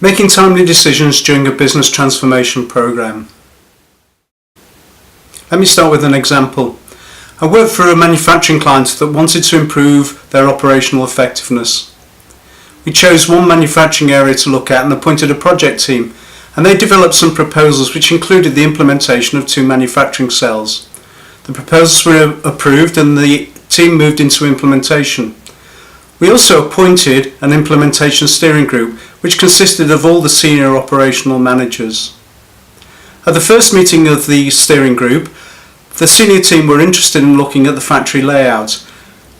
Making timely decisions during a business transformation program. Let me start with an example. I worked for a manufacturing client that wanted to improve their operational effectiveness. We chose one manufacturing area to look at and appointed a project team, and they developed some proposals which included the implementation of 2 manufacturing cells. The proposals were approved and the team moved into implementation. We also appointed an implementation steering group which consisted of all the senior operational managers. At the first meeting of the steering group, the senior team were interested in looking at the factory layout,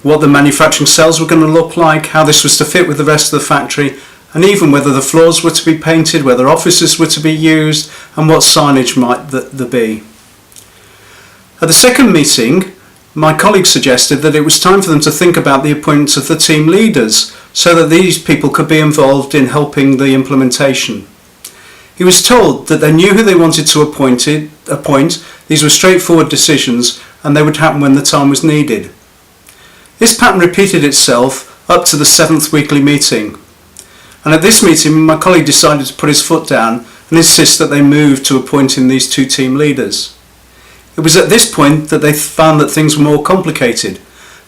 what the manufacturing cells were going to look like, how this was to fit with the rest of the factory, and even whether the floors were to be painted, whether offices were to be used, and what signage might there be. At the second meeting, my colleague suggested that it was time for them to think about the appointments of the team leaders so that these people could be involved in helping the implementation. He was told that they knew who they wanted to appoint, these were straightforward decisions and they would happen when the time was needed. This pattern repeated itself up to the 7th weekly meeting. And at this meeting my colleague decided to put his foot down and insist that they move to appointing these 2 team leaders. It was at this point that they found that things were more complicated.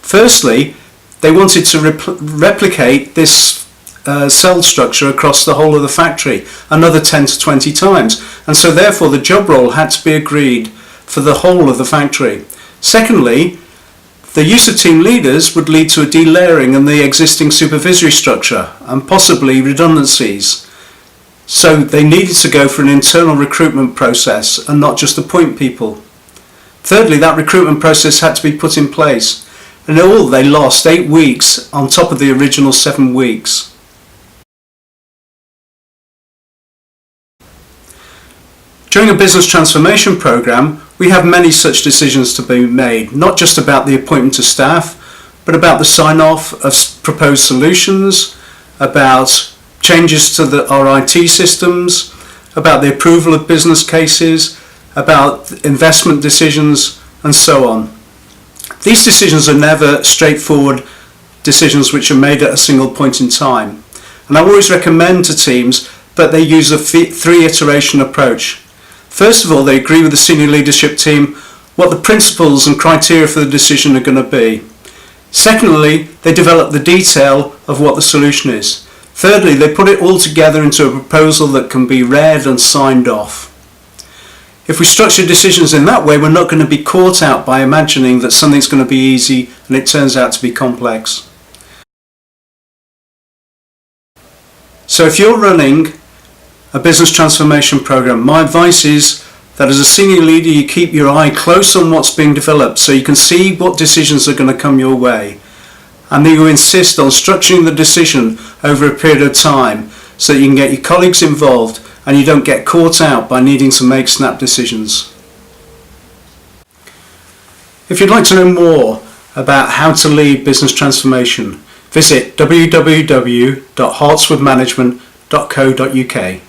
Firstly, they wanted to replicate this cell structure across the whole of the factory another 10 to 20 times, and so therefore the job role had to be agreed for the whole of the factory. Secondly, the use of team leaders would lead to a delayering in the existing supervisory structure and possibly redundancies. So they needed to go for an internal recruitment process and not just appoint people. Thirdly, that recruitment process had to be put in place, and in all they lost 8 weeks on top of the original 7 weeks. During a business transformation program, we have many such decisions to be made, not just about the appointment of staff, but about the sign-off of proposed solutions, about changes to our IT systems, about the approval of business cases, about investment decisions, and so on. These decisions are never straightforward decisions which are made at a single point in time. And I always recommend to teams that they use a 3-iteration approach. First of all, they agree with the senior leadership team what the principles and criteria for the decision are going to be. Secondly, they develop the detail of what the solution is. Thirdly, they put it all together into a proposal that can be read and signed off. If we structure decisions in that way, we're not going to be caught out by imagining that something's going to be easy and it turns out to be complex. So if you're running a business transformation program, my advice is that as a senior leader you keep your eye close on what's being developed so you can see what decisions are going to come your way, and that you insist on structuring the decision over a period of time so that you can get your colleagues involved and you don't get caught out by needing to make snap decisions. If you'd like to know more about how to lead business transformation, visit www.hartswoodmanagement.co.uk.